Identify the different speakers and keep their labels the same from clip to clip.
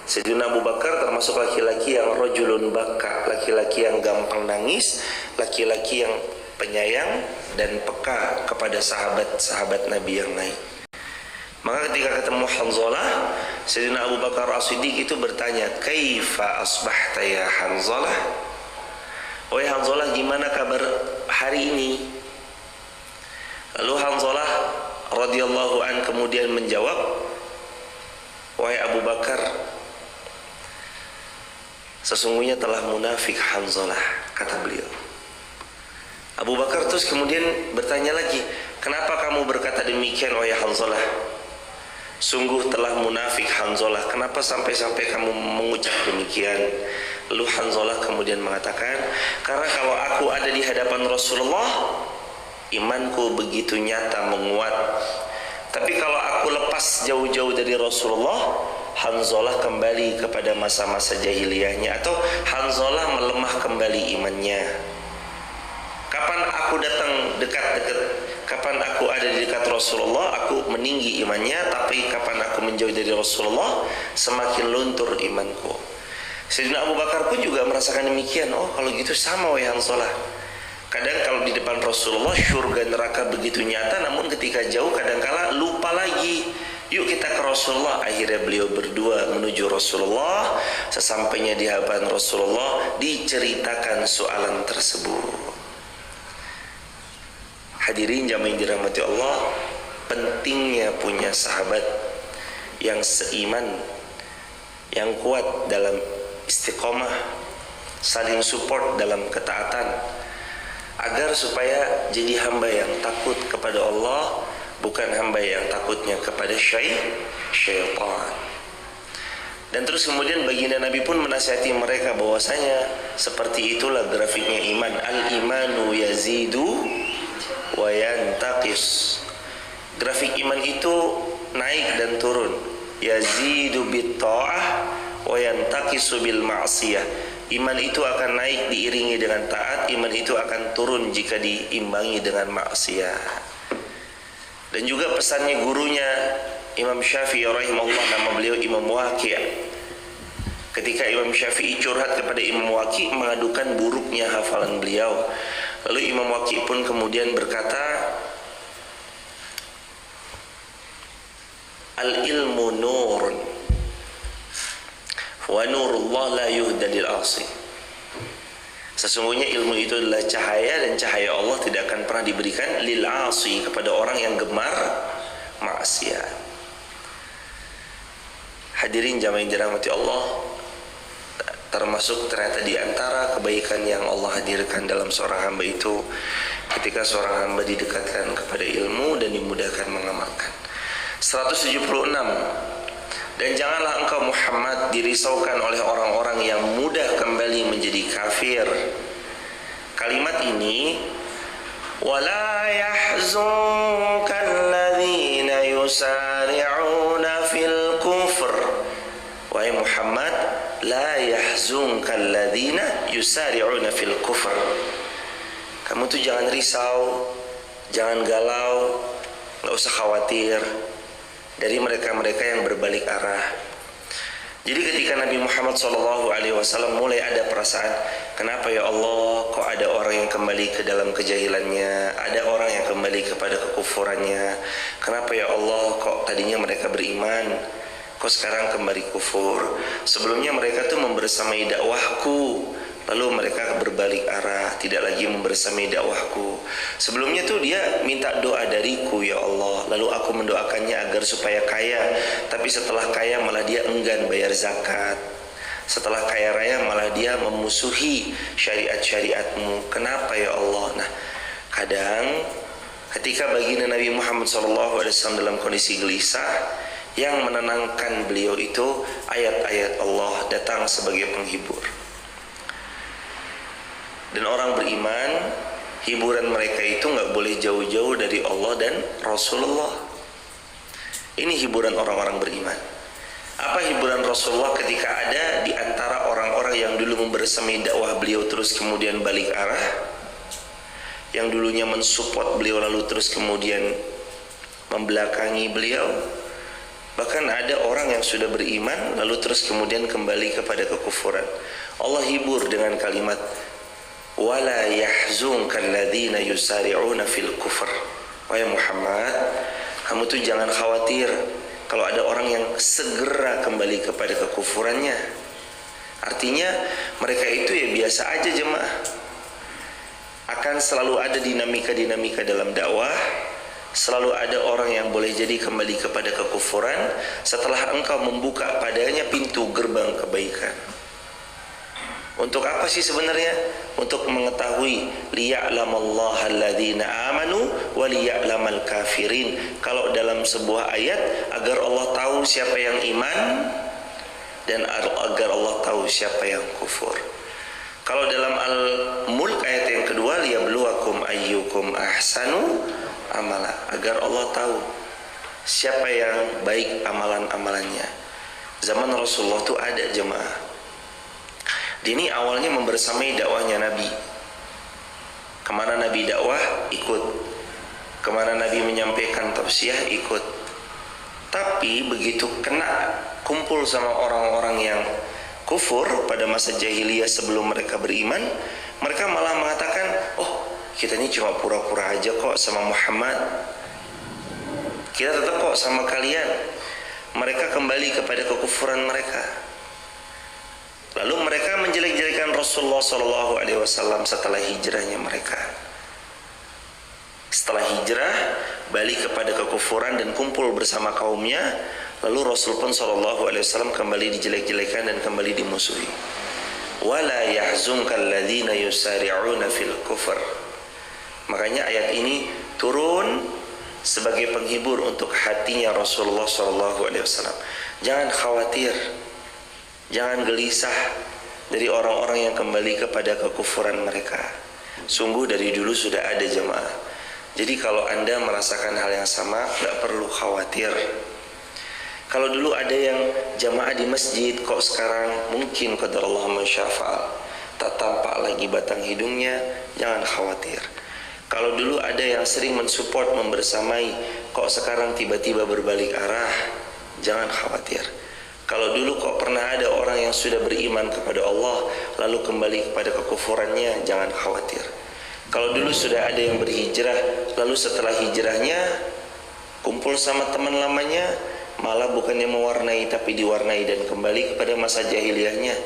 Speaker 1: Sayyidina Abu Bakar termasuk laki-laki yang rajulun baka, laki-laki yang gampang nangis, laki-laki yang penyayang dan peka kepada sahabat-sahabat Nabi yang lain. Maka ketika ketemu Hanzalah, Sayyidina Abu Bakar As-Siddiq itu bertanya, "Kaifa asbahta ya Hanzalah?" "Wahai Hanzalah, gimana kabar hari ini?" Lalu Hanzalah radhiyallahu an kemudian menjawab, "Wahai Abu Bakar, sesungguhnya telah munafik Hanzalah," kata beliau. Abu Bakar terus kemudian bertanya lagi, "Kenapa kamu berkata demikian wahai Hanzalah? Sungguh telah munafik Hanzalah, kenapa sampai-sampai kamu mengucap demikian?" Lalu Hanzalah kemudian mengatakan, "Karena kalau aku ada di hadapan Rasulullah, imanku begitu nyata menguat. Tapi kalau aku lepas jauh-jauh dari Rasulullah, Hanzalah kembali kepada masa-masa jahiliyahnya, atau Hanzalah melemah kembali imannya. Kapan aku datang dekat-dekat, kapan aku ada di dekat Rasulullah, aku meninggi imannya, tapi kapan aku menjauh dari Rasulullah, semakin luntur imanku." Sayyidina Abu Bakar pun juga merasakan demikian. Oh, kalau gitu sama wahai Hanzalah. Kadang kalau di depan Rasulullah surga neraka begitu nyata, namun ketika jauh kadangkala lupa lagi. Yuk kita ke Rasulullah. Akhirnya beliau berdua menuju Rasulullah. Sesampainya di hadapan Rasulullah, diceritakan soalan tersebut. Hadirin jamaah yang dirahmati Allah, pentingnya punya sahabat yang seiman, yang kuat dalam istiqomah, saling support dalam ketaatan, agar supaya jadi hamba yang takut kepada Allah, bukan hamba yang takutnya kepada syaitan. Dan terus kemudian baginda Nabi pun menasihati mereka bahwasanya seperti itulah grafiknya iman. Al-imanu yazidu wa yantaqis. Grafik iman itu naik dan turun. Yazidu bit ta'ah wa yantaqisu bil ma'siyah. Iman itu akan naik diiringi dengan taat, iman itu akan turun jika diimbangi dengan maksiat. Dan juga pesannya gurunya Imam Syafi'i rahimahullah, nama beliau Imam Waqi'. Ketika Imam Syafi'i curhat kepada Imam Waqi' mengadukan buruknya hafalan beliau, lalu Imam Waqi' pun kemudian berkata, "Al-ilmu nurun wa nurullah la yuhda lil 'asi." Sesungguhnya ilmu itu adalah cahaya, dan cahaya Allah tidak akan pernah diberikan lil 'asi, kepada orang yang gemar maksiat. Hadirin jamaah yang dirahmati Allah, termasuk ternyata di antara kebaikan yang Allah hadirkan dalam seorang hamba itu ketika seorang hamba didekatkan kepada ilmu dan dimudahkan mengamalkan. 176. Dan janganlah engkau Muhammad dirisaukan oleh orang-orang yang mudah kembali menjadi kafir. Kalimat ini, wala yahzunka alladhina yusari'una fil kufr. Wahai Muhammad, la yahzunka alladhina yusari'una fil kufr. Kamu tuh jangan risau, jangan galau, nggak usah khawatir dari mereka-mereka yang berbalik arah. Jadi ketika Nabi Muhammad SAW mulai ada perasaan, kenapa ya Allah kok ada orang yang kembali ke dalam kejahilannya, ada orang yang kembali kepada kekufurannya, kenapa ya Allah kok tadinya mereka beriman, kok sekarang kembali kufur. Sebelumnya mereka tuh membersamai dakwahku, lalu mereka berbalik arah, tidak lagi membersamai dakwahku. Sebelumnya tuh dia minta doa dariku ya Allah, lalu aku mendoakannya agar supaya kaya, tapi setelah kaya malah dia enggan bayar zakat. Setelah kaya raya malah dia memusuhi syariat-syariatmu. Kenapa ya Allah? Nah, kadang ketika baginda Nabi Muhammad SAW dalam kondisi gelisah, yang menenangkan beliau itu ayat-ayat Allah datang sebagai penghibur. Dan orang beriman, hiburan mereka itu nggak boleh jauh-jauh dari Allah dan Rasulullah. Ini hiburan orang-orang beriman. Apa hiburan Rasulullah ketika ada di antara orang-orang yang dulu membersamai dakwah beliau terus kemudian balik arah, yang dulunya mensupport beliau lalu terus kemudian membelakangi beliau, Bahkan ada orang yang sudah beriman lalu terus kemudian kembali kepada kekufuran. Allah hibur dengan kalimat wala yahzunka alladzina yusari'una fil kufr. Wahai Muhammad, kamu tuh jangan khawatir kalau ada orang yang segera kembali kepada kekufurannya. Artinya mereka itu ya biasa aja jemaah. Akan selalu ada dinamika-dinamika dalam dakwah. Selalu ada orang yang boleh jadi kembali kepada kekufuran setelah engkau membuka padanya pintu gerbang kebaikan. Untuk apa sih sebenarnya? Untuk mengetahui liya'lamallaha alladzina amanu wa liya'lamal kafirin. Kalau dalam sebuah ayat agar Allah tahu siapa yang iman dan agar Allah tahu siapa yang kufur. Kalau dalam Al-Mulk ayat yang kedua liyabluwakum ayyukum ahsanu amala, agar Allah tahu siapa yang baik amalan-amalannya. Zaman Rasulullah itu ada jemaah. Ini awalnya membersamai dakwahnya Nabi. Kemana Nabi dakwah, ikut. Kemana Nabi menyampaikan tausiah, ikut. Tapi begitu kena kumpul sama orang-orang yang kufur pada masa jahiliyah sebelum mereka beriman, mereka malah mengatakan, oh kita ini cuma pura-pura aja kok sama Muhammad. Kita tetap kok sama kalian. Mereka kembali kepada kekufuran mereka. Lalu mereka menjelek-jelekan Rasulullah SAW setelah hijrahnya mereka. Setelah hijrah, balik kepada kekufuran dan kumpul bersama kaumnya. Lalu Rasul pun SAW kembali dijelek-jelekan dan kembali dimusuhi. Wala yahzunka alladzina yusari'una fil kufr. Makanya ayat ini turun sebagai penghibur untuk hatinya Rasulullah SAW. Jangan khawatir, jangan gelisah dari orang-orang yang kembali kepada kekufuran mereka. Sungguh dari dulu sudah ada jemaah. Jadi kalau Anda merasakan hal yang sama, gak perlu khawatir. Kalau dulu ada yang jamaah di masjid, kok sekarang mungkin qadarullah masyafa'al, tak tampak lagi batang hidungnya, jangan khawatir. Kalau dulu ada yang sering mensupport, membersamai, kok sekarang tiba-tiba berbalik arah, jangan khawatir. Kalau dulu kok pernah ada orang yang sudah beriman kepada Allah lalu kembali kepada kekufurannya, jangan khawatir. Kalau dulu sudah ada yang berhijrah lalu setelah hijrahnya kumpul sama teman lamanya, malah bukannya mewarnai tapi diwarnai dan kembali kepada masa jahiliyahnya,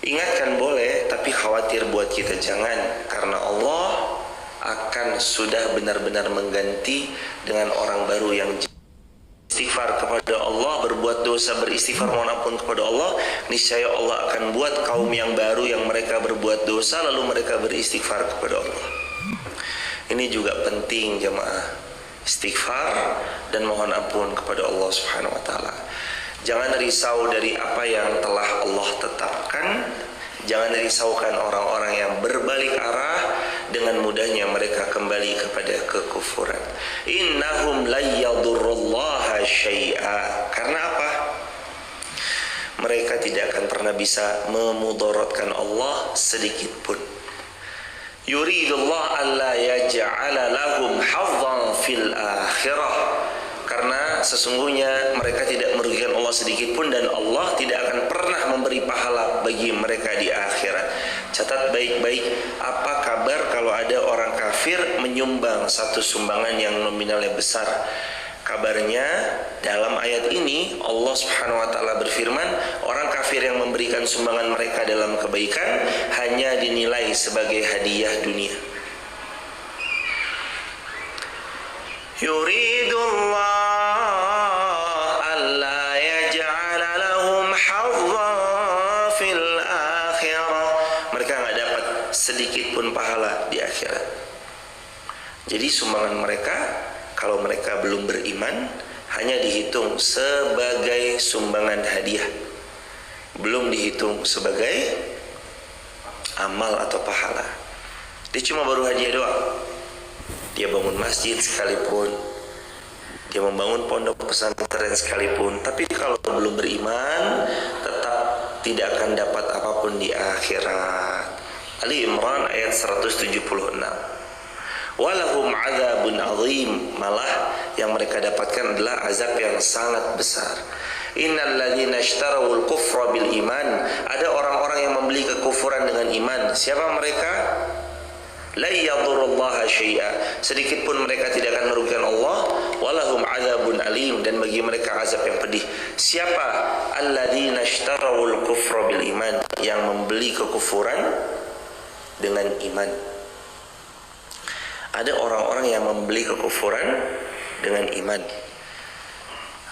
Speaker 1: ingatkan boleh, tapi khawatir buat kita jangan. Karena Allah akan sudah benar-benar mengganti dengan orang baru yang istighfar kepada Allah, berbuat dosa, beristighfar mohon ampun kepada Allah. Niscaya Allah akan buat kaum yang baru yang mereka berbuat dosa lalu mereka beristighfar kepada Allah. Ini juga penting jemaah, istighfar dan mohon ampun kepada Allah Subhanahu wa taala. Jangan risau dari apa yang telah Allah tetapkan. Jangan risaukan orang-orang yang berbalik arah, dengan mudahnya mereka kembali kepada kekufuran. Innahum la yadurrullaha syai'a. Karena apa? Mereka tidak akan pernah bisa memudaratkan Allah sedikit pun. Yuridullah alla yaj'ala lahum hazzan fil akhirah. Karena sesungguhnya mereka tidak merugikan Allah sedikit pun dan Allah tidak akan pernah memberi pahala bagi mereka di akhirat. Catat baik-baik, apa kabar kalau ada orang kafir menyumbang satu sumbangan yang nominalnya besar? Kabarnya dalam ayat ini Allah Subhanahu wa taala berfirman, orang kafir yang memberikan sumbangan mereka dalam kebaikan hanya dinilai sebagai hadiah dunia. Yuridullah alla yaj'ala lahum hazzan fil akhirah. Mereka enggak dapat sedikit pun pahala di akhirat. Jadi sumbangan mereka kalau mereka belum beriman hanya dihitung sebagai sumbangan hadiah, belum dihitung sebagai amal atau pahala. Dia cuma baru hadiah doang. Dia bangun masjid sekalipun, dia membangun pondok pesantren sekalipun, tapi kalau belum beriman tetap tidak akan dapat apapun di akhirat. Ali Imran ayat 176. walahum adzabun azim, malah yang mereka dapatkan adalah azab yang sangat besar. Innal ladzina ishtarawul kufra bil iman, ada orang-orang yang membeli kekufuran dengan iman. Siapa mereka? La yadurrullaha syai'a, sedikit pun mereka tidak akan merugikan Allah. Walahum adzabun alim, dan bagi mereka azab yang pedih. Siapa? Alladzina ishtarawul kufra bil iman, yang membeli kekufuran dengan iman. Ada orang-orang yang membeli kekufuran dengan iman.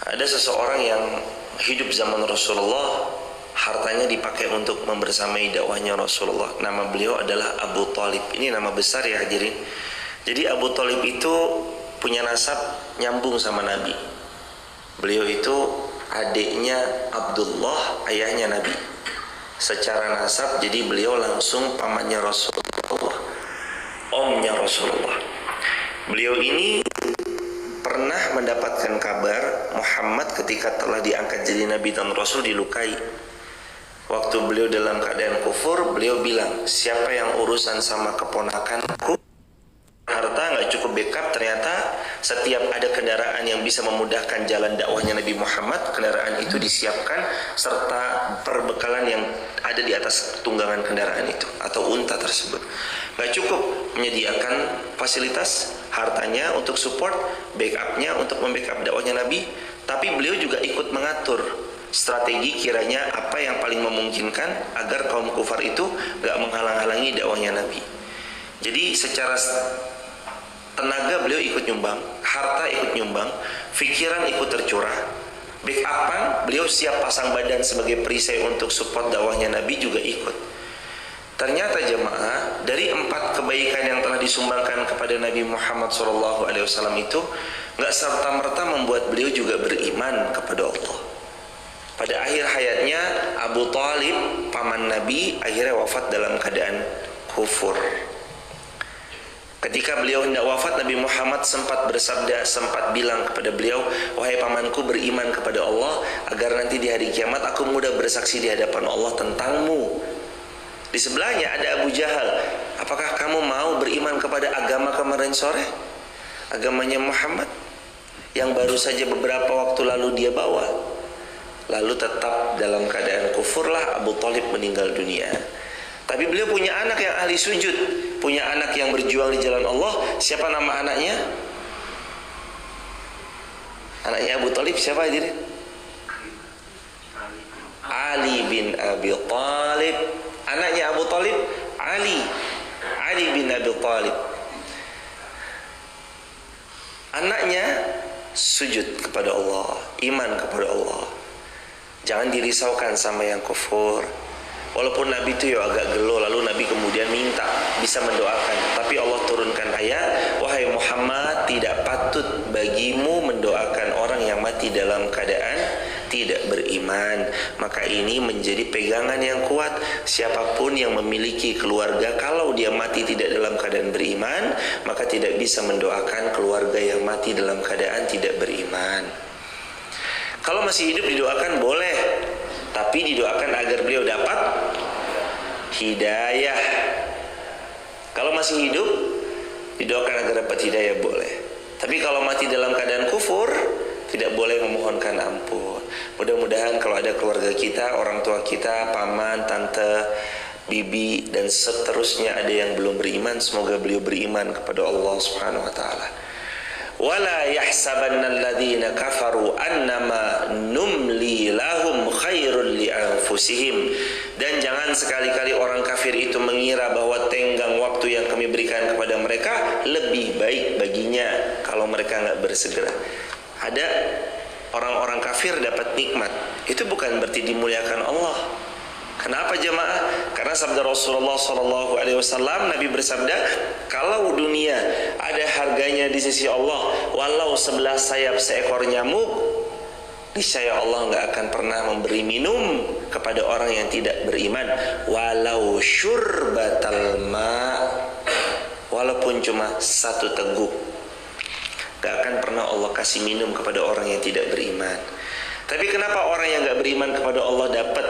Speaker 1: Ada seseorang yang hidup zaman Rasulullah, hartanya dipakai untuk membersamai dakwahnya Rasulullah. Nama beliau adalah Abu Talib. Ini nama besar ya hadirin. Jadi Abu Talib itu punya nasab nyambung sama Nabi. Beliau itu adiknya Abdullah, ayahnya Nabi. Secara nasab jadi beliau langsung pamannya Rasulullah, omnya Rasulullah. Beliau ini pernah mendapatkan kabar Muhammad ketika telah diangkat jadi Nabi dan Rasul dilukai. Waktu beliau dalam keadaan kufur, beliau bilang, siapa yang urusan sama keponakanku, harta nggak cukup backup, ternyata setiap ada kendaraan yang bisa memudahkan jalan dakwahnya Nabi Muhammad, kendaraan itu disiapkan serta perbekalan yang ada di atas tunggangan kendaraan itu atau unta tersebut. Nggak cukup menyediakan fasilitas, hartanya untuk support, backupnya untuk membackup dakwahnya Nabi, tapi beliau juga ikut mengatur strategi kiranya apa yang paling memungkinkan agar kaum kufar itu gak menghalang-halangi dakwahnya Nabi. Jadi secara tenaga beliau ikut nyumbang, harta ikut nyumbang, pikiran ikut tercurah, backupan beliau siap pasang badan sebagai perisai untuk support dakwahnya Nabi juga ikut. Ternyata jemaah, dari 4 kebaikan yang telah disumbangkan kepada Nabi Muhammad SAW itu gak serta-merta membuat beliau juga beriman kepada Allah. Pada akhir hayatnya Abu Talib, paman Nabi, akhirnya wafat dalam keadaan kufur. Ketika beliau hendak wafat, Nabi Muhammad sempat bersabda, sempat bilang kepada beliau, wahai pamanku, beriman kepada Allah agar nanti di hari kiamat aku mudah bersaksi di hadapan Allah tentangmu. Di sebelahnya ada Abu Jahal. Apakah kamu mau beriman kepada agama kemarin sore? Agamanya Muhammad yang baru saja beberapa waktu lalu dia bawa. Lalu tetap dalam keadaan kufurlah Abu Talib meninggal dunia. Tapi beliau punya anak yang ahli sujud, punya anak yang berjuang di jalan Allah. Siapa nama anaknya? Anaknya Abu Talib siapa aja? Ali bin Abi Talib. Anaknya Abu Talib Ali bin Abi Talib. Anaknya sujud kepada Allah, iman kepada Allah. Jangan dirisaukan sama yang kufur. Walaupun Nabi itu ya agak gelo, lalu Nabi kemudian minta bisa mendoakan, tapi Allah turunkan ayat, wahai Muhammad, tidak patut bagimu mendoakan orang yang mati dalam keadaan tidak beriman. Maka ini menjadi pegangan yang kuat. Siapapun yang memiliki keluarga, kalau dia mati tidak dalam keadaan beriman, maka tidak bisa mendoakan keluarga yang mati dalam keadaan tidak beriman. Kalau masih hidup didoakan boleh, tapi didoakan agar beliau dapat hidayah. Kalau masih hidup didoakan agar dapat hidayah boleh. Tapi kalau mati dalam keadaan kufur, tidak boleh memohonkan ampun. Mudah-mudahan kalau ada keluarga kita, orang tua kita, paman, tante, bibi dan seterusnya ada yang belum beriman, semoga beliau beriman kepada Allah Subhanahu wa taala. Wala yahsabanna alladhina kafaru annama numli lahum khairul li anfusihim, dan jangan sekali-kali orang kafir itu mengira bahwa tenggang waktu yang kami berikan kepada mereka lebih baik baginya kalau mereka enggak bersegera. Ada orang-orang kafir dapat nikmat, itu bukan berarti dimuliakan Allah. Kenapa jemaah? Karena sabda Rasulullah SAW, Nabi bersabda, kalau dunia ada harganya di sisi Allah, walau 11 sayap seekor nyamuk, niscaya Allah nggak akan pernah memberi minum kepada orang yang tidak beriman, walau syurbatal ma, walaupun cuma 1 teguk, nggak akan pernah Allah kasih minum kepada orang yang tidak beriman. Tapi kenapa orang yang nggak beriman kepada Allah dapat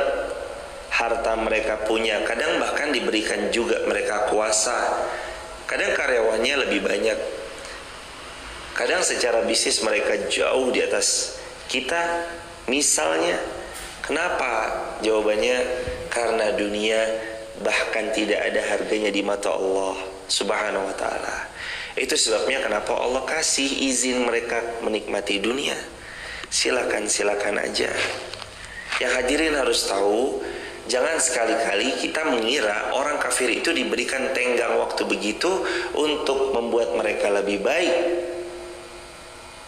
Speaker 1: harta mereka punya, kadang bahkan diberikan juga mereka kuasa, Kadang karyawannya lebih banyak, kadang secara bisnis mereka jauh di atas kita. Misalnya, kenapa? Jawabannya karena dunia bahkan tidak ada harganya di mata Allah Subhanahu wa ta'ala. Itu sebabnya kenapa Allah kasih izin mereka menikmati dunia. Silakan aja. Yang hadirin harus tahu, jangan sekali-kali kita mengira orang kafir itu diberikan tenggang waktu begitu untuk membuat mereka lebih baik.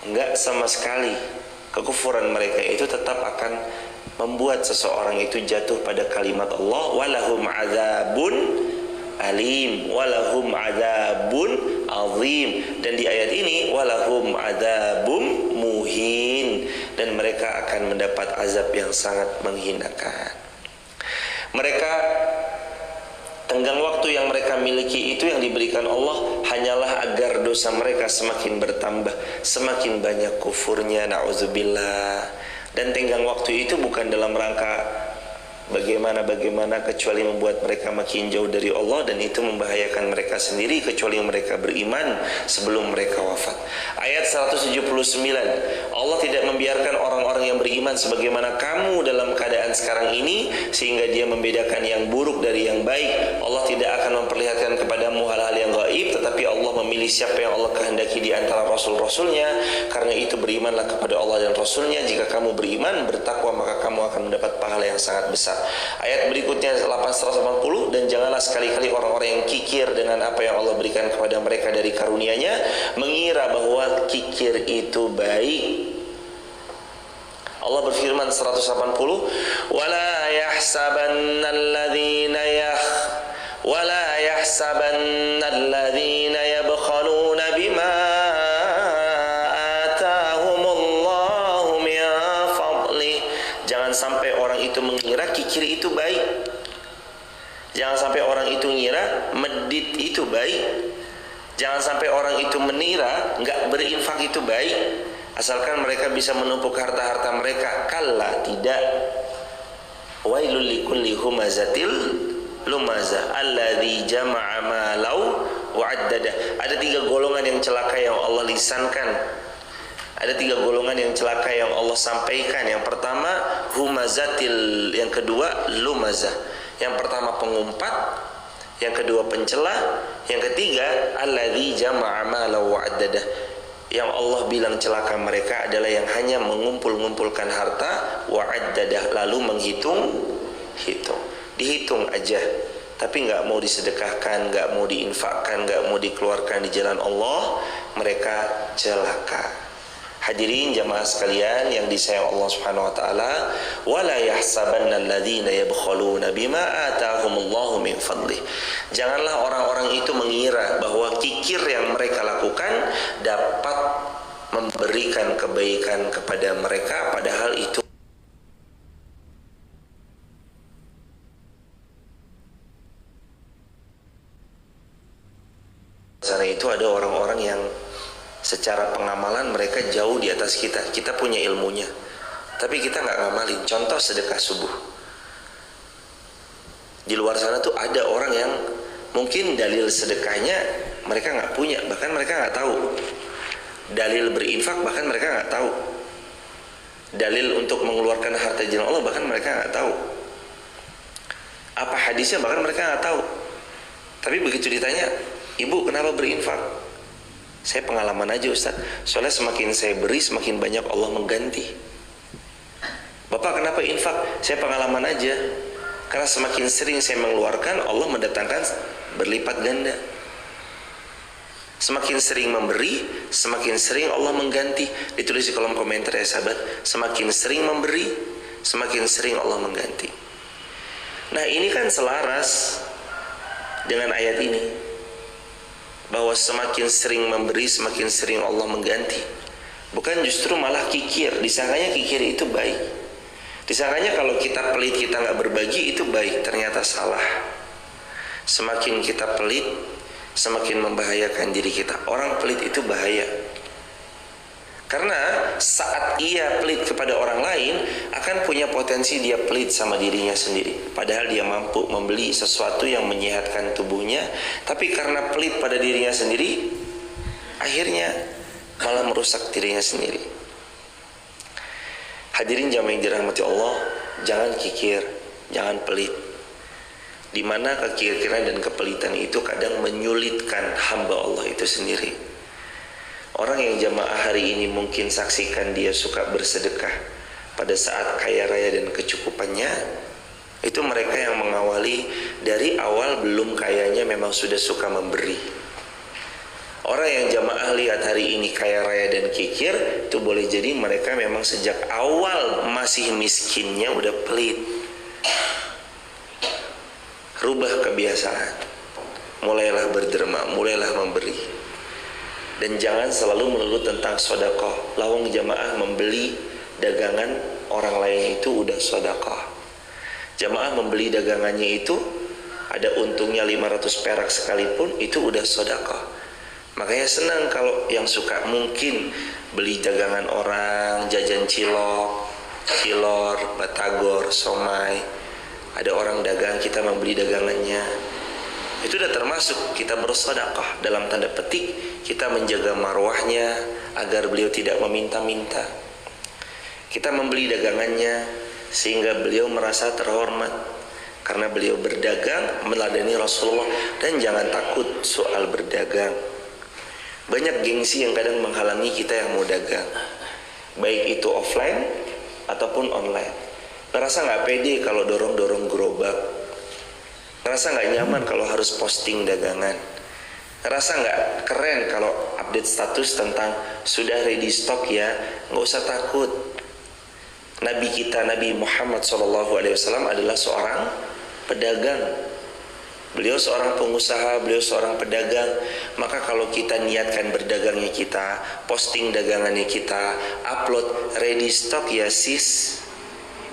Speaker 1: Enggak sama sekali. Kekufuran mereka itu tetap akan membuat seseorang itu jatuh pada kalimat Allah, walahum adzabun alim, walahum adzabun azim. Dan di ayat ini walahum adzabum muhin, dan mereka akan mendapat azab yang sangat menghinakan. Mereka, tenggang waktu yang mereka miliki itu yang diberikan Allah hanyalah agar dosa mereka semakin bertambah, semakin banyak kufurnya, na'udzubillah. Dan tenggang waktu itu bukan dalam rangka bagaimana kecuali membuat mereka makin jauh dari Allah, dan itu membahayakan mereka sendiri kecuali mereka beriman sebelum mereka wafat. Ayat 179, Allah tidak membiarkan orang-orang yang beriman sebagaimana kamu dalam keadaan sekarang ini sehingga dia membedakan yang buruk dari yang baik. Allah tidak akan memperlihatkan kepadamu hal-hal yang gaib, tetapi Allah memilih siapa yang Allah kehendaki di antara rasul-rasulnya. Karena itu berimanlah kepada Allah dan rasulnya. Jika kamu beriman, bertakwa, maka kamu akan mendapat pahala yang sangat besar. Ayat berikutnya 880, dan janganlah sekali-kali orang-orang yang kikir dengan apa yang Allah berikan kepada mereka dari karunia-Nya, mengira bahwa kikir itu baik. Allah berfirman 180, wala yahsabanna alladhina yabkhaluna bima atahumullahu min fadlih. Jangan sampai orang itu mengira kikir itu baik. Jangan sampai orang itu mengira medit itu baik. Jangan sampai orang itu mengira enggak berinfak itu baik, asalkan mereka bisa menumpuk harta-harta mereka. Kalla, tidak. Wailul likulli humazatil lumazah alladzi jama'a malau wa addada. Ada 3 golongan yang celaka yang Allah lisankan. Ada 3 golongan yang celaka yang Allah sampaikan. Yang pertama humazatil, yang kedua lumazah. Yang pertama pengumpat, yang kedua pencela, yang ketiga alladzi jama'a malau wa addada. Yang Allah bilang celaka mereka adalah yang hanya mengumpul-ngumpulkan harta, wa'addadah, lalu menghitung. Dihitung aja, tapi nggak mau disedekahkan, nggak mau diinfakkan, nggak mau dikeluarkan di jalan Allah. Mereka celaka. Hadirin jamaah sekalian yang disayang Allah Subhanahu wa taala, wala yahsabanna alladzina yabkhaluna bima atahumullahu min fadlih. Janganlah orang-orang itu mengira bahwa kikir yang mereka lakukan dapat memberikan kebaikan kepada mereka, padahal itu sana itu ada orang-orang yang secara pengamalan mereka jauh di atas kita. Kita punya ilmunya, tapi kita nggak ngamalin. Contoh sedekah subuh. Di luar sana tuh ada orang yang mungkin dalil sedekahnya mereka nggak punya, bahkan mereka nggak tahu. Dalil berinfak bahkan mereka nggak tahu. Dalil untuk mengeluarkan harta jalan Allah bahkan mereka nggak tahu. Apa hadisnya bahkan mereka nggak tahu. Tapi begitu ditanya, ibu kenapa berinfak? Saya pengalaman aja Ustaz. Soalnya semakin saya beri semakin banyak Allah mengganti. Bapak kenapa infak? Saya pengalaman aja. Karena semakin sering saya mengeluarkan, Allah mendatangkan berlipat ganda. Semakin sering memberi, semakin sering Allah mengganti. Ditulis di kolom komentar ya sahabat. Semakin sering memberi, semakin sering Allah mengganti. Nah ini kan selaras dengan ayat ini, bahwa semakin sering memberi, semakin sering Allah mengganti. Bukan justru malah kikir. Disangkanya kikir itu baik. Disangkanya kalau kita pelit, kita nggak berbagi itu baik. Ternyata salah. Semakin kita pelit, semakin membahayakan diri kita. Orang pelit itu bahaya. Karena saat ia pelit kepada orang lain, akan punya potensi dia pelit sama dirinya sendiri. Padahal dia mampu membeli sesuatu yang menyehatkan tubuhnya, tapi karena pelit pada dirinya sendiri, akhirnya malah merusak dirinya sendiri. Hadirin jamaah yang dirahmati Allah, jangan kikir, jangan pelit. Di mana kekikiran dan kepelitan itu kadang menyulitkan hamba Allah itu sendiri. Orang yang jamaah hari ini mungkin saksikan dia suka bersedekah pada saat kaya raya dan kecukupannya, itu mereka yang mengawali dari awal belum kayanya memang sudah suka memberi. Orang yang jamaah lihat hari ini kaya raya dan kikir, itu boleh jadi mereka memang sejak awal masih miskinnya udah pelit. Rubah kebiasaan, mulailah berderma, mulailah memberi. Dan jangan selalu melulu tentang sedekah. Lawang jamaah membeli dagangan orang lain itu udah sedekah. Jamaah membeli dagangannya itu ada untungnya 500 perak sekalipun, itu udah sedekah. Makanya senang kalau yang suka mungkin beli dagangan orang, jajan cilok, cilor, batagor, somai. Ada orang dagang, kita membeli dagangannya. Itu udah termasuk kita bersedekah. Dalam tanda petik, kita menjaga marwahnya agar beliau tidak meminta-minta. Kita membeli dagangannya sehingga beliau merasa terhormat karena beliau berdagang meladani Rasulullah. Dan jangan takut soal berdagang. Banyak gengsi yang kadang menghalangi kita yang mau dagang, baik itu offline ataupun online. Ngerasa gak pede kalau dorong-dorong gerobak, ngerasa gak nyaman kalau harus posting dagangan, ngerasa gak keren kalau update status tentang sudah ready stock ya. Gak usah takut. Nabi kita, Nabi Muhammad SAW adalah seorang pedagang. Beliau seorang pengusaha, beliau seorang pedagang. Maka kalau kita niatkan berdagangnya kita, posting dagangannya kita, upload ready stock ya sis,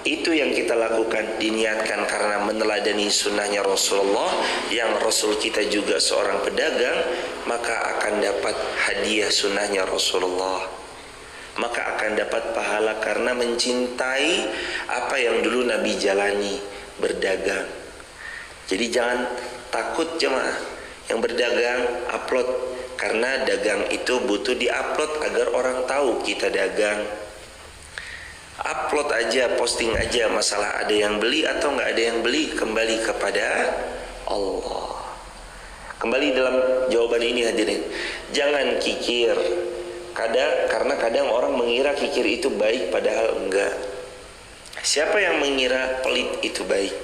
Speaker 1: itu yang kita lakukan, diniatkan karena meneladani sunnahnya Rasulullah, yang Rasul kita juga seorang pedagang, maka akan dapat hadiah sunnahnya Rasulullah, maka akan dapat pahala karena mencintai apa yang dulu Nabi jalani, berdagang. Jadi jangan takut jemaah yang berdagang, upload, karena dagang itu butuh diupload agar orang tahu kita dagang. Upload aja, posting aja, masalah ada yang beli atau nggak ada yang beli kembali kepada Allah. Kembali dalam jawaban ini hadirin, jangan kikir. Karena kadang orang mengira kikir itu baik padahal enggak. Siapa yang mengira pelit itu baik?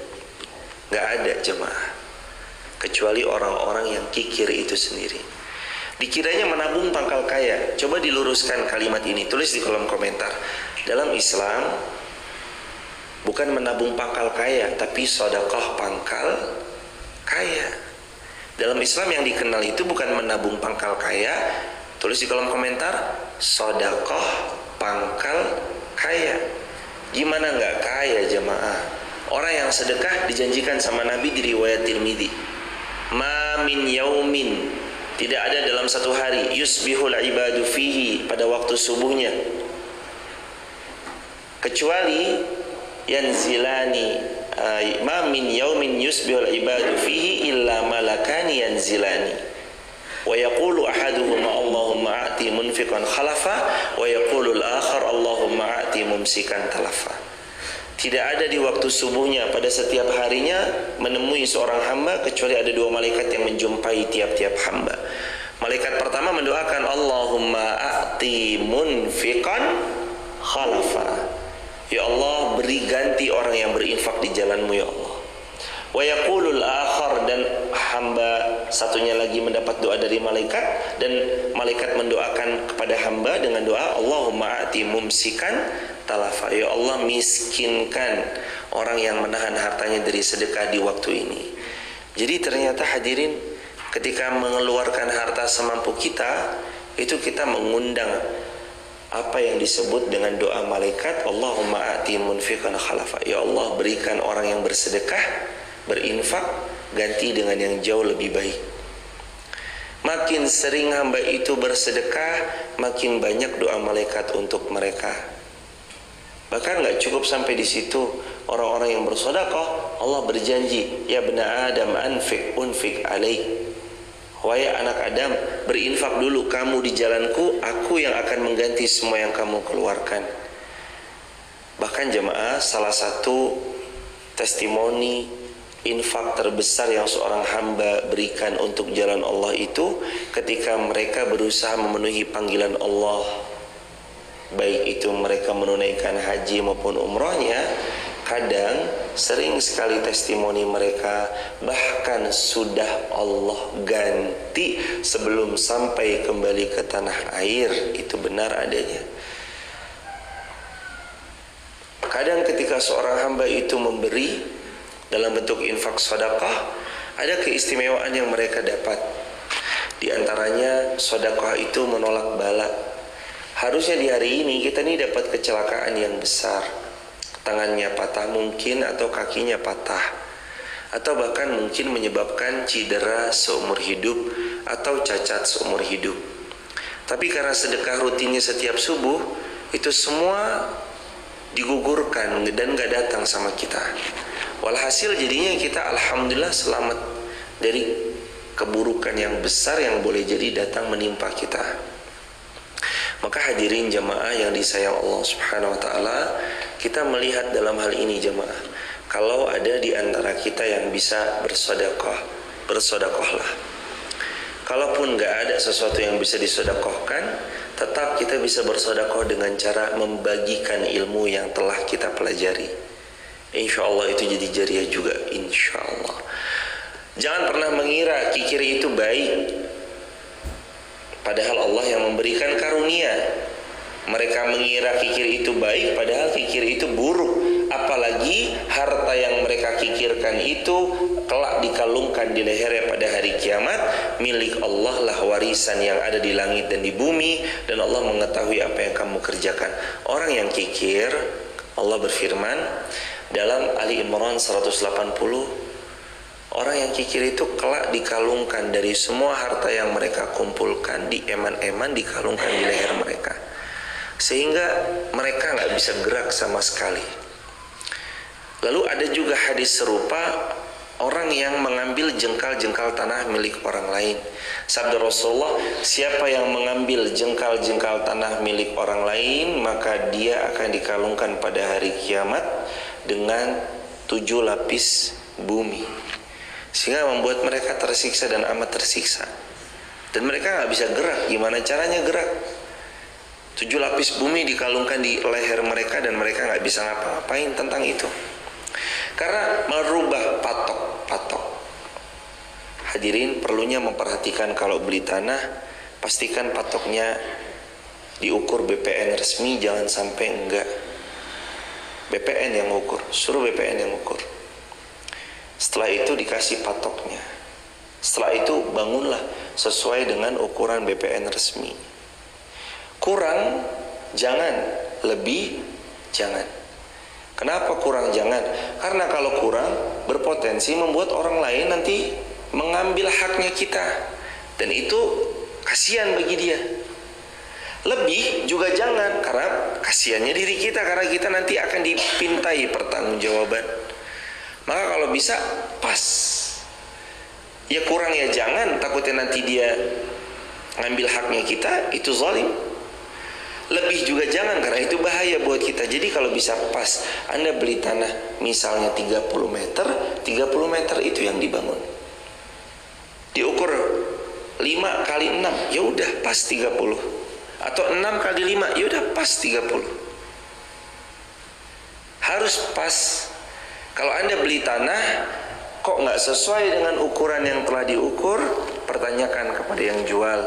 Speaker 1: Nggak ada jemaah, kecuali orang-orang yang kikir itu sendiri. Dikiranya menabung pangkal kaya. Coba diluruskan kalimat ini, tulis di kolom komentar. Dalam Islam bukan menabung pangkal kaya, tapi sedekah pangkal kaya. Dalam Islam yang dikenal itu bukan menabung pangkal kaya, tulis di kolom komentar, sedekah pangkal kaya. Gimana nggak kaya jemaah? Orang yang sedekah dijanjikan sama Nabi di riwayat Tirmidzi, ma min yaumin, tidak ada dalam satu hari, yusbihul ibadu fihi, pada waktu subuhnya, kecuali yanzilani, ma min yaumin yusbihul ibadu fihi illa malakani yanzilani wa yaqulu ahaduhuma Allahumma a'ti munfiqan khalafa wa yaqulu al-akhar Allahumma a'ti mumsikan talafa. Tidak ada di waktu subuhnya pada setiap harinya menemui seorang hamba kecuali ada dua malaikat yang menjumpai tiap-tiap hamba. Malaikat pertama mendoakan Allahumma a'ti munfiqan khalafa, ya Allah beri ganti orang yang berinfak di jalanmu ya Allah. Wa yaqulul akhar, dan hamba satunya lagi mendapat doa dari malaikat, dan malaikat mendoakan kepada hamba dengan doa Allahumma a'ti mumsikan talafa, ya Allah miskinkan orang yang menahan hartanya dari sedekah di waktu ini. Jadi ternyata hadirin, ketika mengeluarkan harta semampu kita, itu kita mengundang apa yang disebut dengan doa malaikat Allahumma a'ti munfiqan khalafa, ya Allah berikan orang yang bersedekah, berinfak, ganti dengan yang jauh lebih baik. Makin sering hamba itu bersedekah, makin banyak doa malaikat untuk mereka. Bahkan gak cukup sampai di situ. Orang-orang yang bersedekah, Allah berjanji, ya bena Adam anfik unfik alaik. Wahai anak Adam, berinfak dulu kamu di jalanku, aku yang akan mengganti semua yang kamu keluarkan. Bahkan jemaah, salah satu testimoni infak terbesar yang seorang hamba berikan untuk jalan Allah itu ketika mereka berusaha memenuhi panggilan Allah, baik itu mereka menunaikan haji maupun umrohnya. Kadang sering sekali testimoni mereka bahkan sudah Allah ganti sebelum sampai kembali ke tanah air. Itu benar adanya. Kadang ketika seorang hamba itu memberi dalam bentuk infak sedekah, ada keistimewaan yang mereka dapat. Di antaranya sedekah itu menolak bala. Harusnya di hari ini kita nih dapat kecelakaan yang besar, tangannya patah mungkin, atau kakinya patah, atau bahkan mungkin menyebabkan cedera seumur hidup atau cacat seumur hidup. Tapi karena sedekah rutinnya setiap subuh, itu semua digugurkan dan gak datang sama kita. Walhasil jadinya kita alhamdulillah selamat dari keburukan yang besar yang boleh jadi datang menimpa kita. Maka hadirin jamaah yang disayang Allah Subhanahu wa taala, kita melihat dalam hal ini jamaah, kalau ada di antara kita yang bisa bersedekah, bersedekahlah. Kalaupun gak ada sesuatu yang bisa disedekahkan, tetap kita bisa bersedekah dengan cara membagikan ilmu yang telah kita pelajari. Insya Allah itu jadi jariah juga, insya Allah. Jangan pernah mengira kikir itu baik, padahal Allah yang memberikan karunia. Mereka mengira kikir itu baik, padahal kikir itu buruk. Apalagi harta yang mereka kikirkan itu kelak dikalungkan di lehernya pada hari kiamat. Milik Allah lah warisan yang ada di langit dan di bumi, dan Allah mengetahui apa yang kamu kerjakan. Orang yang kikir, Allah berfirman dalam Ali Imran 180, orang yang kikir itu kelak dikalungkan dari semua harta yang mereka kumpulkan, di eman-eman dikalungkan di leher mereka, sehingga mereka gak bisa gerak sama sekali. Lalu ada juga hadis serupa, orang yang mengambil jengkal-jengkal tanah milik orang lain. Sabda Rasulullah, siapa yang mengambil jengkal-jengkal tanah milik orang lain, maka dia akan dikalungkan pada hari kiamat dengan 7 lapis bumi, sehingga membuat mereka tersiksa dan amat tersiksa. Dan mereka gak bisa gerak. Gimana caranya gerak? 7 lapis bumi dikalungkan di leher mereka, dan mereka gak bisa ngapa-ngapain tentang itu, karena merubah patok. Hadirin perlunya memperhatikan kalau beli tanah, pastikan patoknya diukur BPN resmi, jangan sampai enggak. BPN yang ukur, suruh BPN yang ukur. Setelah itu dikasih patoknya. Setelah itu bangunlah sesuai dengan ukuran BPN resmi. Kurang jangan, lebih jangan. Kenapa kurang jangan? Karena kalau kurang berpotensi membuat orang lain nanti mengambil haknya kita, dan itu kasihan bagi dia. Lebih juga jangan, karena kasihannya diri kita, karena kita nanti akan dipintai pertanggungjawaban. Maka kalau bisa pas. Ya kurang ya jangan, takutnya nanti dia ngambil haknya kita, itu zalim. Lebih juga jangan, karena itu bahaya buat kita. Jadi kalau bisa pas, Anda beli tanah misalnya 30 meter, 30 meter itu yang dibangun. Diukur 5 kali 6, ya udah pas 30. Atau 6 kali 5, ya udah pas 30. Harus pas. Kalau Anda beli tanah kok nggak sesuai dengan ukuran yang telah diukur, pertanyakan kepada yang jual.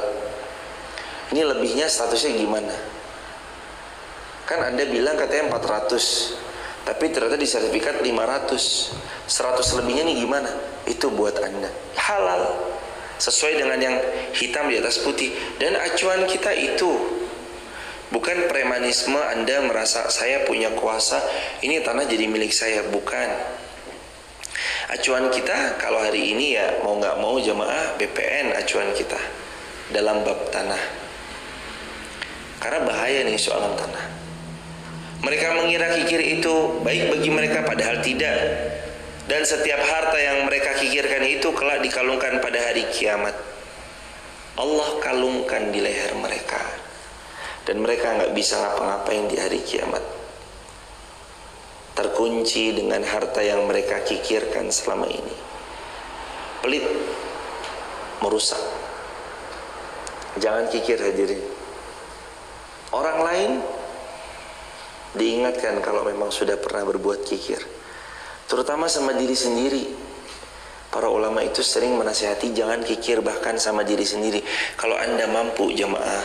Speaker 1: Ini lebihnya statusnya gimana? Kan Anda bilang katanya 400, tapi ternyata di sertifikat 500. 100 lebihnya nih gimana? Itu buat Anda halal, sesuai dengan yang hitam di atas putih. Dan acuan kita itu bukan premanisme Anda merasa saya punya kuasa, ini tanah jadi milik saya. Bukan. Acuan kita kalau hari ini ya mau nggak mau jamaah BPN acuan kita. dalam bab tanah. Karena bahaya nih soalan tanah. Mereka mengira kikir itu baik bagi mereka, padahal tidak. Dan setiap harta yang mereka kikirkan itu kelak dikalungkan pada hari kiamat. Allah kalungkan di leher mereka, dan mereka nggak bisa ngapa-ngapain di hari kiamat. Terkunci dengan harta yang mereka kikirkan selama ini. Pelit, merusak. Jangan kikir hadirin. Orang lain diingatkan kalau memang sudah pernah berbuat kikir, terutama sama diri sendiri. Para ulama itu sering menasihati jangan kikir bahkan sama diri sendiri. Kalau Anda mampu jamaah,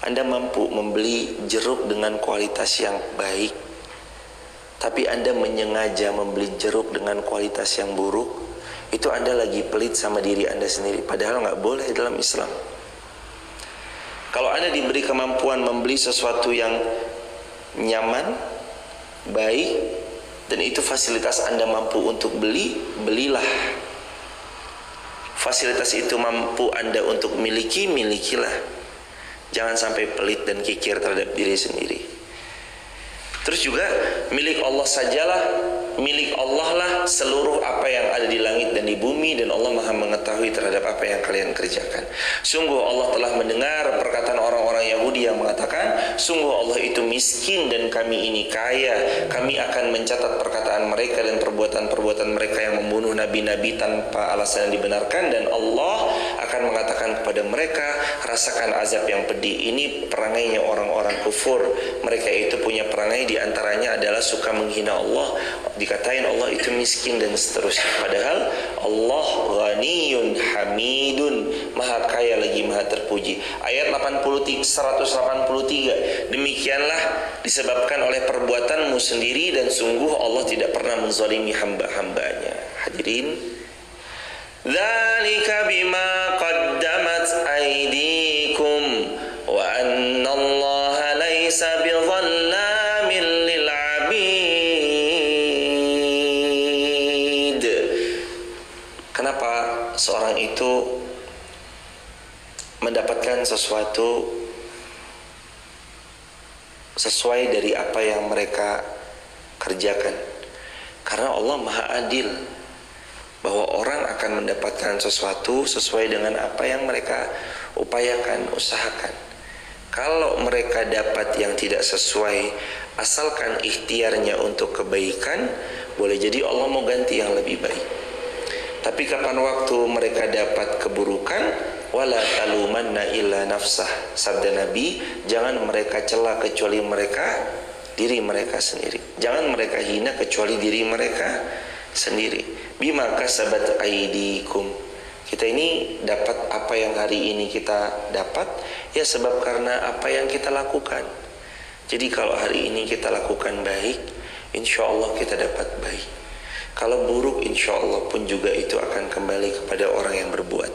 Speaker 1: Anda mampu membeli jeruk dengan kualitas yang baik, tapi Anda menyengaja membeli jeruk dengan kualitas yang buruk, itu Anda lagi pelit sama diri Anda sendiri. Padahal nggak boleh dalam Islam. Kalau Anda diberi kemampuan membeli sesuatu yang nyaman, baik, dan itu fasilitas Anda mampu untuk beli, belilah. Fasilitas itu mampu Anda untuk miliki, milikilah. Jangan sampai pelit dan kikir terhadap diri sendiri. Terus juga milik Allah sajalah, milik Allah lah seluruh apa yang ada di langit dan di bumi, dan Allah Maha mengetahui terhadap apa yang kalian kerjakan. Sungguh Allah telah mendengar perkataan orang-orang Yahudi yang mengatakan, sungguh Allah itu miskin dan kami ini kaya. Kami akan mencatat perkataan mereka dan perbuatan-perbuatan mereka yang membunuh nabi-nabi tanpa alasan yang dibenarkan, dan Allah akan mengatakan kepada mereka, rasakan azab yang pedih. Ini perangainya orang-orang kufur. Mereka itu punya perangai, di antaranya adalah suka menghina Allah. Dikatain Allah itu miskin dan seterusnya. Padahal Allah ghaniyun hamidun, maha kaya lagi maha terpuji. Ayat 183, demikianlah disebabkan oleh perbuatanmu sendiri, dan sungguh Allah tidak pernah menzalimi hamba-hambanya. Hadirin, dzalika bima qaddamat aydikum wa anna Allah laisa bidzallamin lil abid. Kenapa seorang itu mendapatkan sesuatu sesuai dari apa yang mereka kerjakan? Karena Allah Maha Adil, bahwa orang akan mendapatkan sesuatu sesuai dengan apa yang mereka upayakan, usahakan. Kalau mereka dapat yang tidak sesuai, asalkan ikhtiarnya untuk kebaikan, boleh jadi Allah mau ganti yang lebih baik. Tapi kapan waktu mereka dapat keburukan, wala talumanna illa nafsah, sabda Nabi, jangan mereka cela kecuali diri mereka sendiri. Jangan mereka hina kecuali diri mereka sendiri. Bima kasabat aidikum. Kita ini dapat apa yang hari ini kita dapat, ya sebab karena apa yang kita lakukan. Jadi kalau hari ini kita lakukan baik, insya Allah kita dapat baik. Kalau buruk, insya Allah pun juga itu akan kembali kepada orang yang berbuat.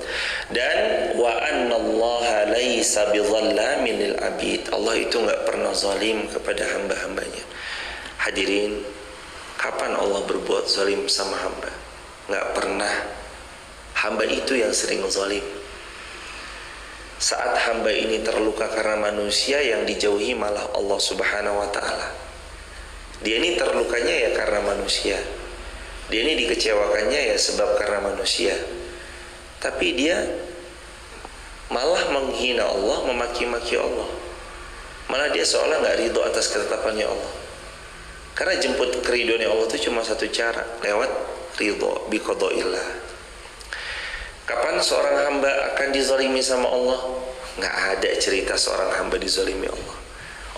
Speaker 1: Dan wa annallaha laisa bidzallamin lil abid. Allah itu nggak pernah zalim kepada hamba-hambanya. Hadirin, kapan Allah berbuat zalim sama hamba? Nggak pernah. Hamba itu yang sering zalim. Saat hamba ini terluka karena manusia, yang dijauhi malah Allah Subhanahu wa ta'ala. Dia ini terlukanya ya karena manusia, dia ini dikecewakannya ya sebab karena manusia. Tapi dia malah menghina Allah, memaki-maki Allah. Malah dia seolah nggak ridho atas ketetapannya Allah. Karena jemput keridhoannya Allah itu cuma satu cara, lewat ridho biqada'illah. Kapan seorang hamba akan dizalimi sama Allah? Nggak ada cerita seorang hamba dizalimi Allah.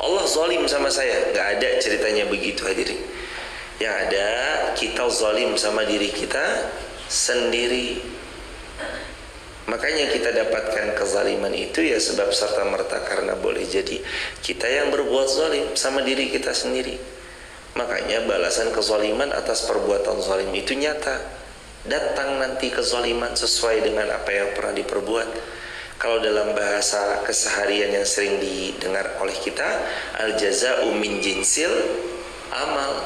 Speaker 1: Allah zalim sama saya, nggak ada ceritanya begitu hadirin. Yang ada kita zalim sama diri kita sendiri. Makanya kita dapatkan kezaliman itu ya sebab serta merta karena boleh jadi kita yang berbuat zalim sama diri kita sendiri. Makanya balasan kezaliman atas perbuatan zalim itu nyata. Datang nanti kezaliman sesuai dengan apa yang pernah diperbuat. Kalau dalam bahasa keseharian yang sering didengar oleh kita, al jaza'u min jinsil amal.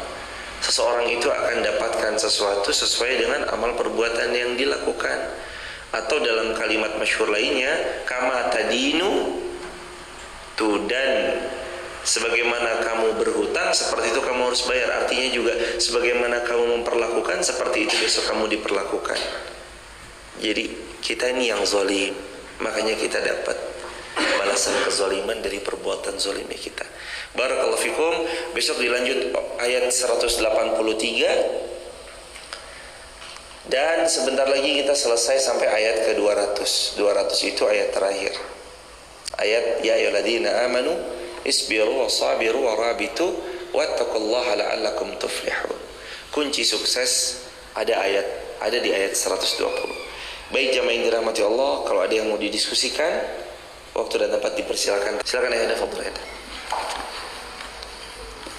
Speaker 1: Seseorang itu akan dapatkan sesuatu sesuai dengan amal perbuatan yang dilakukan. Atau dalam kalimat masyhur lainnya, kama tadinu tudan, sebagaimana kamu berhutang seperti itu kamu harus bayar. Artinya juga sebagaimana kamu memperlakukan seperti itu besok kamu diperlakukan. Jadi kita ini yang zalim, makanya kita dapat balasan kezaliman dari perbuatan zalimnya kita. Barakallahu fikum. Besok dilanjut ayat 183. Dan sebentar lagi kita selesai sampai ayat ke-200. 200 itu ayat terakhir. Ayat ya ayyuhalladzina amanu isbiru wasabiru warabitu wattaqullaha la'allakum tuflihun. Kunci sukses ada di ayat 120. Baik jamaah yang dirahmati Allah, kalau ada yang mau didiskusikan, waktu dan tempat dipersilakan. Silakan ayah, fadhil.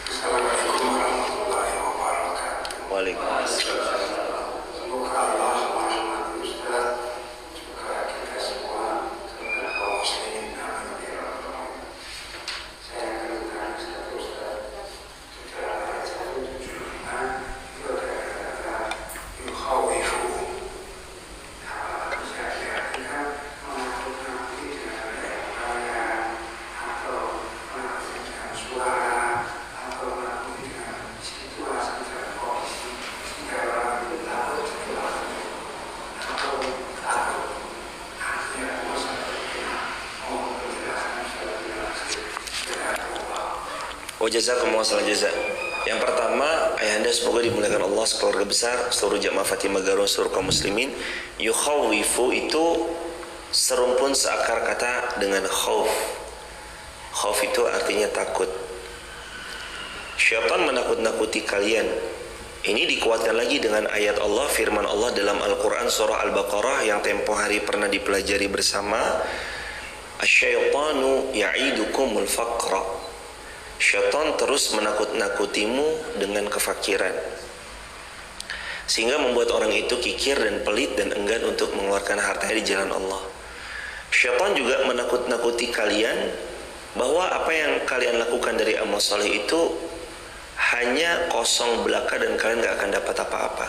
Speaker 2: Assalamualaikum warahmatullahi wabarakatuh.
Speaker 1: Waalaikumsalam.
Speaker 2: Semoga Allah merahmati Ustaz, semoga kita semua semoga kaum muslimin amin ya rabbal alamin. Saya akan bertanya kepada Ustaz secara ayat 175 itu ada kata yukhawifu. Bisa diartikan menakut-nakuti dengan gaya atau menakuti dengan suara atau menakuti dengan situasi dan kondisi sehingga orang itu takut atau takut akhirnya masa depan mau menjelaskan secara jelas dengan Allah.
Speaker 1: Jazakumullah khairan jazak. Yang pertama, ayahanda semoga dimuliakan Allah sekeluarga besar, seluruh jamaah Fatimah Garun, seluruh kaum muslimin. Yukhawifu itu serumpun seakar kata dengan khauf. Khauf itu artinya takut. Syaitan menakut-nakuti kalian. Ini dikuatkan lagi dengan ayat Allah, firman Allah dalam Al-Quran surah Al-Baqarah yang tempo hari pernah dipelajari bersama. Asyaitanu ya'idukumul faqra. Syaitan terus menakut-nakutimu dengan kefakiran, sehingga membuat orang itu kikir dan pelit dan enggan untuk mengeluarkan hartanya di jalan Allah. Syaitan juga menakut-nakuti kalian bahwa apa yang kalian lakukan dari amal soleh itu hanya kosong belaka dan kalian gak akan dapat apa-apa.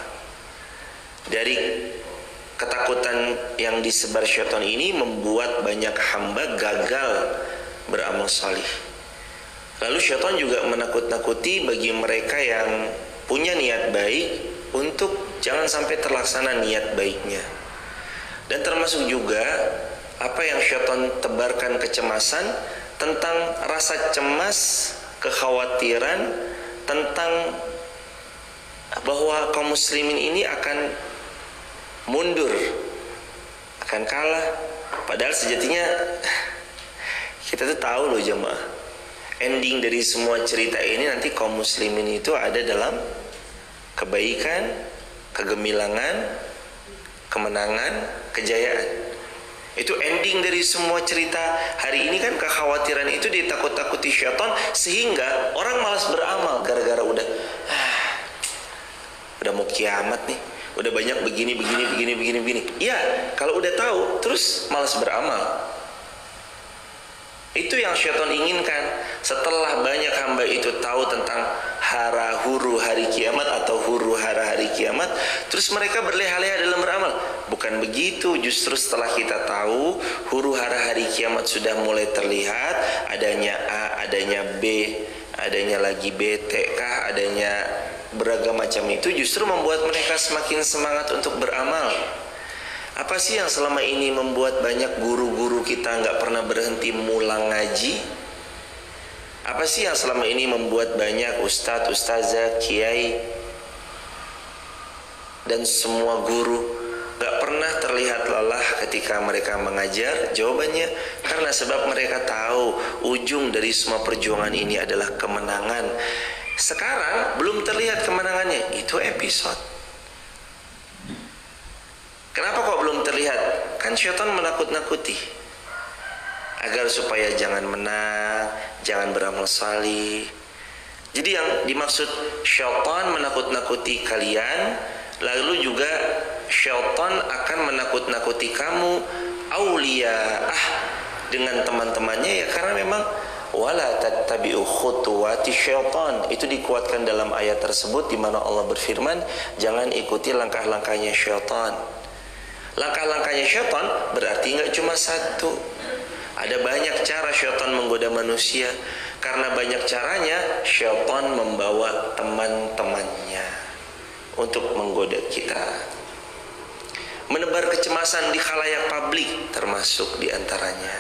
Speaker 1: Dari ketakutan yang disebar syaitan ini membuat banyak hamba gagal beramal soleh. Lalu syaitan juga menakut-nakuti bagi mereka yang punya niat baik untuk jangan sampai terlaksana niat baiknya. Dan termasuk juga apa yang syaitan tebarkan kecemasan tentang rasa cemas, kekhawatiran tentang bahwa kaum muslimin ini akan mundur, akan kalah. Padahal sejatinya kita tuh tahu loh jemaah, ending dari semua cerita ini nanti kaum muslimin itu ada dalam kebaikan, kegemilangan, kemenangan, kejayaan. Itu ending dari semua cerita hari ini kan. Kekhawatiran itu ditakut-takuti syaitan sehingga orang malas beramal gara-gara udah mau kiamat nih, udah banyak begini. Ya, kalau udah tahu terus malas beramal. Itu yang syaitan inginkan. Setelah banyak hamba itu tahu tentang hara huru hari kiamat atau huru hara hari kiamat, terus mereka berleha-leha dalam beramal. Bukan begitu, justru setelah kita tahu huru hara hari kiamat sudah mulai terlihat, adanya A, adanya B, adanya lagi B, T, K, adanya beragam macam itu, justru membuat mereka semakin semangat untuk beramal. Apa sih yang selama ini membuat banyak guru-guru kita nggak pernah berhenti mulang ngaji? Apa sih yang selama ini membuat banyak ustadz, ustazah, kiai dan semua guru nggak pernah terlihat lelah ketika mereka mengajar? Jawabannya karena sebab mereka tahu ujung dari semua perjuangan ini adalah kemenangan. Sekarang belum terlihat kemenangannya, itu episode. Kenapa kok belum terlihat? Kan syaitan menakut-nakuti agar supaya jangan menang, jangan beramal salih. Jadi yang dimaksud syaitan menakut-nakuti kalian, lalu juga syaitan akan menakut-nakuti kamu auliyaah dengan teman-temannya, ya karena memang wala tattabi'u khutuwati syaitan. Itu dikuatkan dalam ayat tersebut di mana Allah berfirman, jangan ikuti langkah-langkahnya syaitan. Langkah-langkahnya syaitan berarti nggak cuma satu. Ada banyak cara syaitan menggoda manusia. Karena banyak caranya syaitan membawa teman-temannya untuk menggoda kita. Menebar kecemasan di khalayak publik termasuk diantaranya.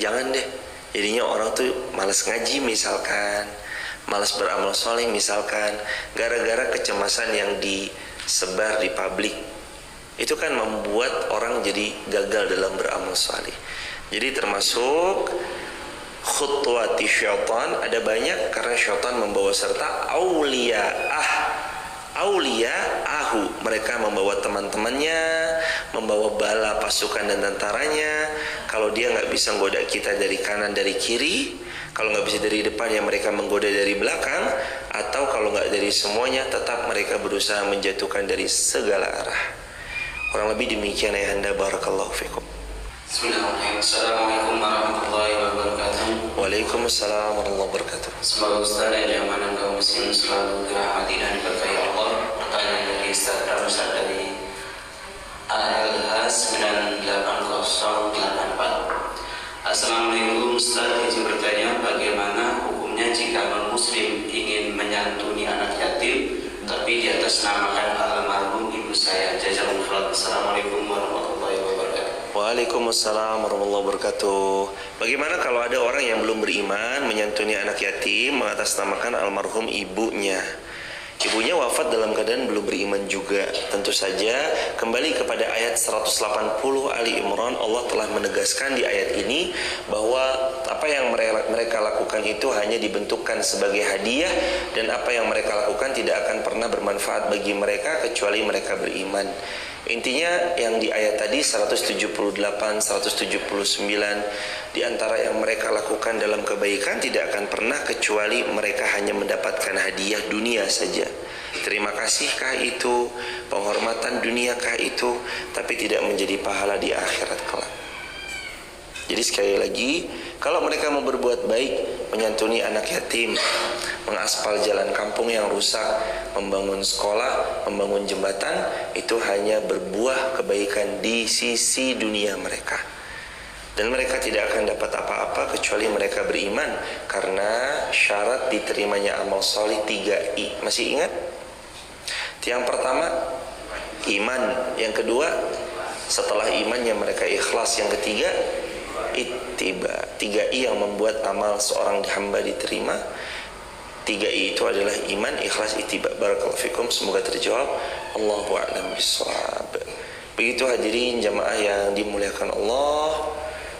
Speaker 1: Jangan deh, jadinya orang tuh malas ngaji misalkan, malas beramal soleh misalkan, gara-gara kecemasan yang disebar di publik. Itu kan membuat orang jadi gagal dalam beramal soleh. Jadi termasuk khutwati syaitan ada banyak, karena syaitan membawa serta auliya'ahu, mereka membawa teman-temannya, membawa bala pasukan dan tentaranya. Kalau dia nggak bisa menggoda kita dari kanan dari kiri, kalau nggak bisa dari depan ya mereka menggoda dari belakang, atau kalau nggak dari semuanya tetap mereka berusaha menjatuhkan dari segala arah. Kurang lebih demikian ayahanda. Barakallahu fikum.
Speaker 3: Bismillahirrahmanirrahim. Assalamualaikum warahmatullahi wabarakatuh.
Speaker 1: Waalaikumsalam warahmatullahi wabarakatuh.
Speaker 3: Semoga Ustaz dan jamaah kaum muslimin selalu dirahmati dan diberkahi Allah. Pertanyaan dari Instagram Ustaz dari ALH 98084. Assalamualaikum Ustaz, izin bertanya bagaimana hukumnya jika non-muslim ingin menyantuni anak yatim tapi di atas namakan almarhum ibu saya. Jazakumullah. Assalamualaikum warahmatullahi wabarakatuh.
Speaker 1: Waalaikumsalam warahmatullahi wabarakatuh. Bagaimana kalau ada orang yang belum beriman menyantuni anak yatim mengatasnamakan almarhum ibunya? Ibunya wafat dalam keadaan belum beriman juga. Tentu saja kembali kepada ayat 180 Ali Imran, Allah telah menegaskan di ayat ini bahwa apa yang mereka lakukan itu hanya dibentukkan sebagai hadiah, dan apa yang mereka lakukan tidak akan pernah bermanfaat bagi mereka kecuali mereka beriman. Intinya yang di ayat tadi 178, 179, di antara yang mereka lakukan dalam kebaikan tidak akan pernah kecuali mereka hanya mendapatkan hadiah dunia saja. Terima kasihkah itu, penghormatan duniakah itu, tapi tidak menjadi pahala di akhirat kelak. Jadi sekali lagi, kalau mereka mau berbuat baik, menyantuni anak yatim, mengaspal jalan kampung yang rusak, membangun sekolah, membangun jembatan, itu hanya berbuah kebaikan di sisi dunia mereka. Dan mereka tidak akan dapat apa-apa kecuali mereka beriman, karena syarat diterimanya amal soleh 3I. Masih ingat? Yang pertama, iman. Yang kedua, setelah imannya mereka ikhlas. Yang ketiga, ittiba. 3I yang membuat amal seorang hamba diterima. 3I itu adalah iman, ikhlas, ittiba. Barakallahu fikum. Semoga terjawab. Allahu a'lam bishawab. Begitu hadirin jamaah yang dimuliakan Allah,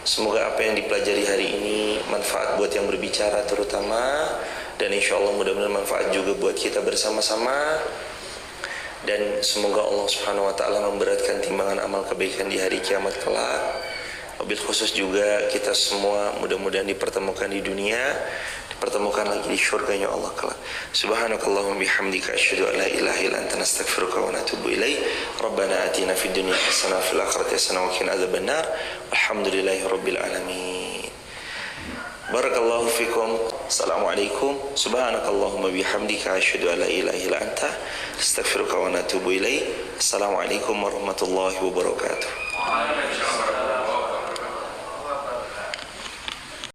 Speaker 1: semoga apa yang dipelajari hari ini manfaat buat yang berbicara terutama, dan insya Allah mudah-mudahan manfaat juga buat kita bersama-sama. Dan semoga Allah Subhanahu wa ta'ala memberatkan timbangan amal kebaikan di hari kiamat kelak. Wabil khusus juga kita semua mudah-mudahan dipertemukan di dunia, dipertemukan lagi di syurganya Allah kelak. Subhanakallahumma bihamdika asyhadu an la ilaha illa anta nastaghfiruka wa natubu ilaik. Rabbana atina fid dunya hasanah wa fil akhirati hasanah wa qina adzabannar. Walhamdulillahi rabbil alamin. Barakallahu fikum. Assalamualaikum. Subhanakallahumma bihamdika asyhadu an la ilaha illa anta astaghfiruka wa natubu ilaik. Assalamualaikum warahmatullahi wabarakatuh.